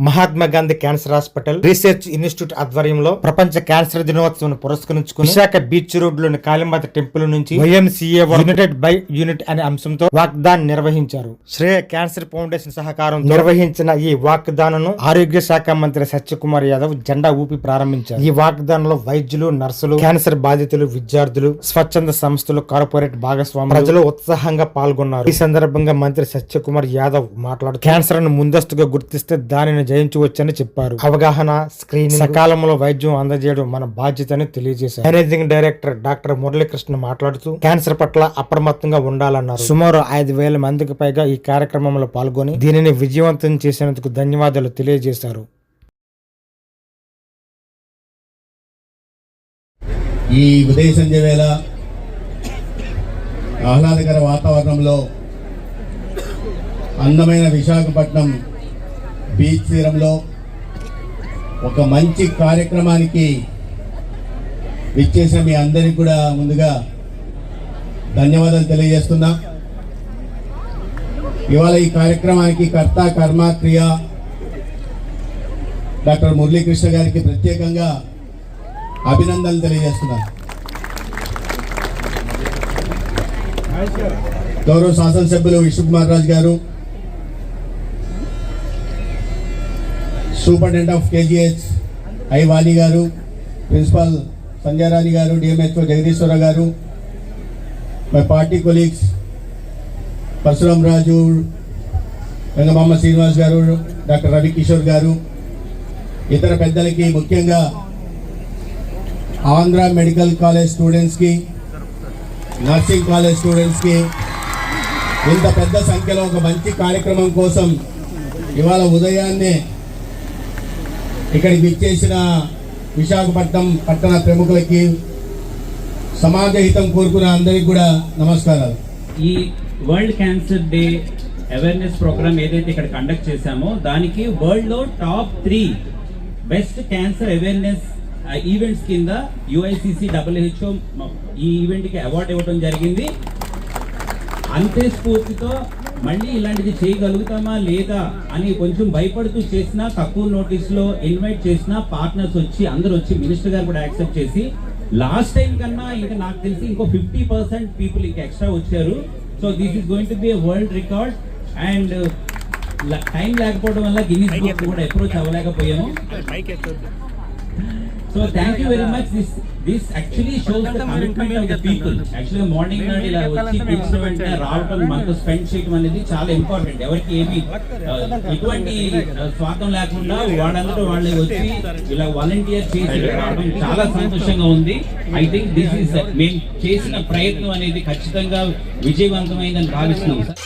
Mahatma Gandhi cancer hospital research institute ఆధ్వర్యంలో ప్రపంచ cancer దినోత్సవం పురస్కరించుకుని విశాఖ బీచ్ రోడ్ లోని కాళీమాత టెంపుల్ నుంచి YMCA యునైటెడ్ బై యూనిట్ అనే అంశంతో వాక్దాన్ నిర్వహించారు. శ్రేయ క్యాన్సర్ ఫౌండేషన్ సహకారం నిర్వహించిన ఈ వాక్దానను ఆరోగ్య శాఖ మంత్రి సత్యకుమార్ యాదవ్ జెండా ఊపి ప్రారంభించారు. ఈ వాగ్దానంలో వైద్యులు, నర్సులు, క్యాన్సర్ బాధితులు, విద్యార్థులు, స్వచ్ఛంద సంస్థలు, కార్పొరేట్ భాగస్వాములు, ప్రజలు ఉత్సాహంగా పాల్గొన్నారు. ఈ సందర్భంగా మంత్రి సత్యకుమార్ యాదవ్ మాట్లాడుతూ క్యాన్సర్ ను ముందస్తుగా గుర్తిస్తే దానిని జయించవచ్చని చెప్పారు. అవగాహన, స్క్రీనింగ్, సకాలంలో వైద్యం అందజేయడం మన బాధ్యతని తెలియజేశారు. మేనేజింగ్ డైరెక్టర్ డాక్టర్ మురళీకృష్ణ మాట్లాడుతూ క్యాన్సర్ పట్ల అప్రమత్తంగా ఉండాలన్నారు. సుమారు 5,000 మందికి పైగా ఈ కార్యక్రమంలో పాల్గొని దీనిని విజయవంతం చేసినందుకు ధన్యవాదాలు తెలియజేశారు. ఈ ఉదయ సంధ్య వేళ ఆహ్లాదకర వాతావరణంలో అందమైన విశాఖపట్నం బీచ్ తీరంలో ఒక మంచి కార్యక్రమానికి విచ్చేసిన మీ అందరికీ కూడా ముందుగా ధన్యవాదాలు తెలియజేస్తున్నా. ఇవాళ ఈ కార్యక్రమానికి కర్త, కర్మ, క్రియ డాక్టర్ మురళీకృష్ణ గారికి ప్రత్యేకంగా అభినందనలు తెలియజేస్తున్నా. గౌరవ శాసనసభ్యులు విష్ణుకుమార్ రాజు గారు, సూపరింటెండెంట్ ఆఫ్ KGH ఐ వాణి గారు, ప్రిన్సిపాల్ సంజయ్ రాణి గారు, DMHO జగదీశ్వర గారు, మై పార్టీ కొలీగ్స్ పరశురామ్ రాజు, వెంగమామ శ్రీనివాస్ గారు, డాక్టర్ రవికిషోర్ గారు, ఇతర పెద్దలకి, ముఖ్యంగా ఆంధ్ర మెడికల్ కాలేజ్ స్టూడెంట్స్కి, నర్సింగ్ కాలేజ్ స్టూడెంట్స్కి, ఇంత పెద్ద సంఖ్యలో ఒక మంచి కార్యక్రమం కోసం ఇవాళ ఉదయాన్నే ఇక్కడికి విచ్చేసిన విశాఖపట్నం పట్టణ ప్రముఖులకి, సమాజ హితం కోరుకున్న అందరికీ కూడా నమస్కారాలు. ఈ world cancer day awareness programme ఏదైతే ఇక్కడ కండక్ట్ చేశామో దానికి వరల్డ్ లో top 3 best cancer awareness events కింద UICC WHO ఈ ఈవెంట్ కి అవార్డు ఇవ్వడం జరిగింది. అంతే స్ఫూర్తితో మళ్ళీ ఇలాంటిది చేయగలుగుతామా లేదా అని కొంచెం భయపడుతూ చేసినా, తక్కువ నోటీస్లో ఇన్వైట్ చేసిన పార్ట్నర్స్ వచ్చి అందరూ వచ్చి మినిస్టర్ గారు కూడా యాక్సెప్ట్ చేసి లాస్ట్ టైం కన్నా ఇంకా నాకు తెలిసి ఇంకో 50% పీపుల్ ఇంకా ఎక్స్ట్రా వచ్చారు. So this is going to be world record. And time లేకపోవడం వల్ల గిన్నీస్ బుక్ కూడా approach అవ్వలేకపోయాము. So thank you very much. This actually shows the commitment of the people. Actually morning నాడు ఇలా వచ్చి పిలిచిన వెంటనే రావటం, మనతో స్పెండ్ చేయడం అనేది చాలా ఇంపార్టెంట్. ఎవరికి ఏమి ఎటువంటి స్వార్థం లేకుండా వాళ్ళందరూ వాళ్ళే వచ్చి ఇలా వాలంటీర్ చేసి రావడం చాలా సంతోషంగా ఉంది. ఐ థింక్ దిస్ ఈస్ మేము చేసిన ప్రయత్నం అనేది ఖచ్చితంగా విజయవంతమైందని భావిస్తున్నాం సార్.